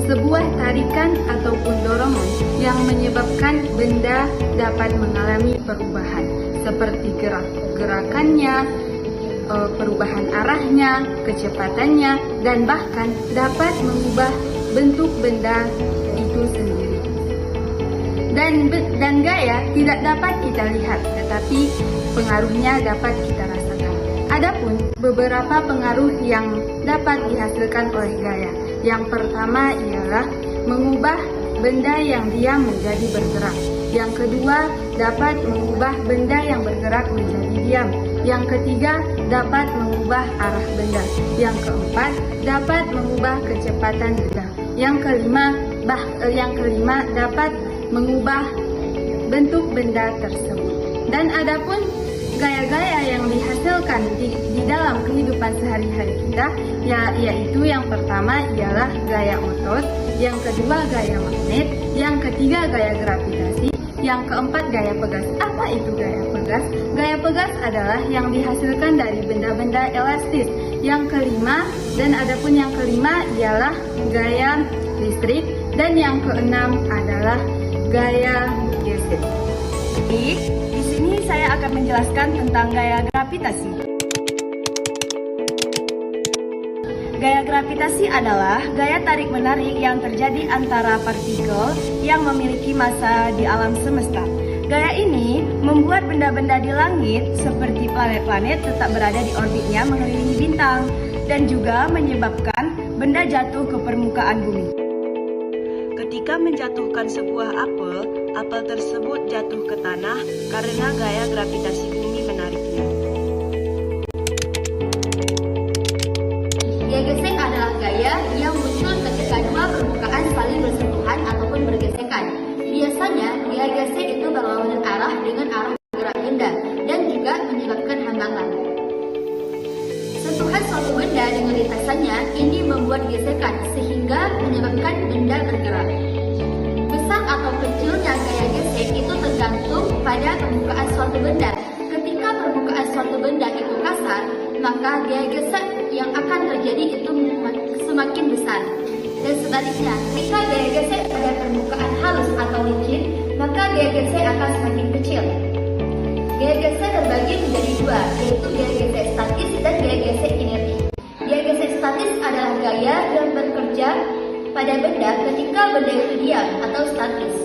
sebuah tarikan ataupun dorongan yang menyebabkan benda dapat mengalami perubahan seperti gerakannya, perubahan arahnya, kecepatannya, dan bahkan dapat mengubah bentuk benda itu sendiri. Dan gaya tidak dapat kita lihat, tetapi pengaruhnya dapat kita rasakan. Adapun beberapa pengaruh yang dapat dihasilkan oleh gaya. Yang pertama ialah mengubah benda yang diam menjadi bergerak. Yang kedua, dapat mengubah benda yang bergerak menjadi diam. Yang ketiga, dapat mengubah arah benda. Yang keempat, dapat mengubah kecepatan benda. Yang kelima dapat mengubah bentuk benda tersebut. Dan adapun gaya-gaya yang dihasilkan di dalam kehidupan sehari-hari kita, yaitu yang pertama ialah gaya otot, yang kedua gaya magnet, yang ketiga gaya gravitasi, yang keempat gaya pegas. Apa itu gaya pegas? Gaya pegas adalah yang dihasilkan dari benda-benda elastis. Yang kelima ialah gaya listrik, dan yang keenam adalah gaya gesek. Di sini saya akan menjelaskan tentang gaya gravitasi. Gaya gravitasi adalah gaya tarik-menarik yang terjadi antara partikel yang memiliki massa di alam semesta. Gaya ini membuat benda-benda di langit seperti planet-planet tetap berada di orbitnya mengelilingi bintang, dan juga menyebabkan benda jatuh ke permukaan bumi. Ketika menjatuhkan sebuah apel tersebut jatuh ke tanah karena gaya gravitasi bumi menariknya. Gaya gesek adalah gaya yang muncul ketika dua permukaan saling bersentuhan ataupun bergesekan. Biasanya, gaya gesek itu berlawanan arah dengan arah gerak benda dan juga menyebabkan hambangan. Sentuhan suatu benda dengan lintasannya ini membuat gesekan sehingga menyebabkan benda bergerak. Besar atau kecilnya gaya gesek itu tergantung pada permukaan suatu benda. Ketika permukaan suatu benda itu kasar, maka gaya gesek yang akan terjadi itu semakin besar. Dan sebaliknya, jika gaya gesek pada permukaan halus atau licin, maka gaya gesek akan semakin kecil. Gaya gesek terbagi menjadi dua, yaitu gaya gesek statis dan gaya gesek kinetik. Gaya gesek statis adalah gaya yang bekerja pada benda ketika benda itu diam atau statis.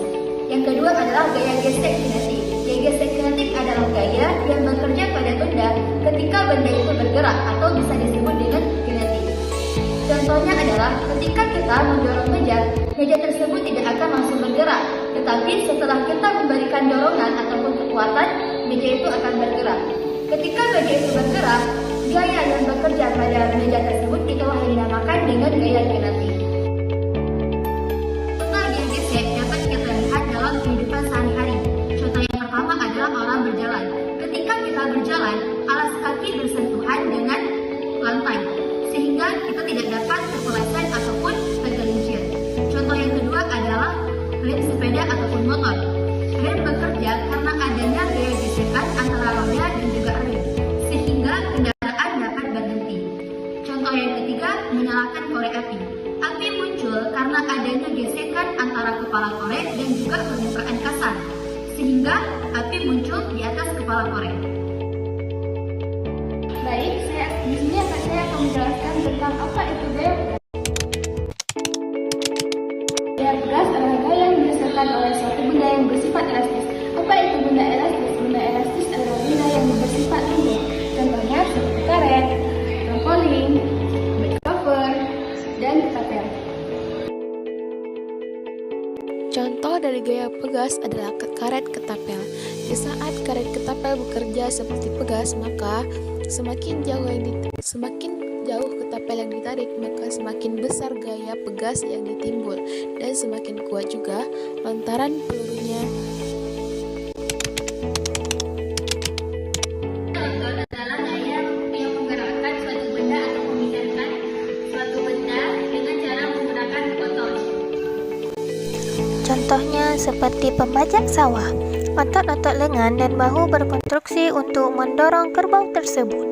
Yang kedua adalah gaya gesek kinetik. Gaya gesek kinetik adalah gaya yang bekerja pada benda ketika benda itu bergerak atau bisa disebut dengan kinetik. Contohnya adalah ketika kita mendorong meja tersebut tidak akan langsung bergerak, tetapi setelah kita memberikan dorongan ataupun kekuatan, meja itu akan bergerak. Ketika meja itu bergerak, gaya yang bekerja pada meja tersebut itulah yang dinamakan dengan gaya kinetik. Tentang gaya gesek dapat kita lihat dalam kehidupan sehari-hari. Contoh yang pertama adalah orang berjalan. Ketika kita berjalan, alas kaki bersentuhan dengan lantai, sehingga kita tidak dapat terpeleset ataupun tergelincir. Contoh yang kedua adalah rem sepeda ataupun motor. Rem bekerja karena adanya gaya gesekan antara roda dan juga rem, sehingga kendaraan dapat berhenti. Contoh yang ketiga, menyalakan korek api. Api muncul karena adanya gesekan antara kepala korek dan juga permukaan kasar, sehingga api muncul di atas kepala korek. Baik, di sini saya akan menjelaskan tentang apa itu gaya pegas. Gaya pegas adalah gaya yang dihasilkan oleh suatu benda yang bersifat elastis. Apa itu benda elastis? Benda elastis adalah benda yang bersifat lembut. Contohnya seperti karet, trampolin, bed cover, dan ketapel. Contoh dari gaya pegas adalah karet ketapel. Di saat karet ketapel bekerja seperti pegas, maka semakin jauh ketapel yang ditarik, maka semakin besar gaya pegas yang ditimbul, dan semakin kuat juga lontaran pelurunya. Adalah gaya yang menggerakkan suatu benda atau memindahkan suatu benda dengan cara menggunakan otot. Contohnya seperti pembajak sawah. Otot-otot lengan dan bahu berkonstruksi untuk mendorong kerbau tersebut.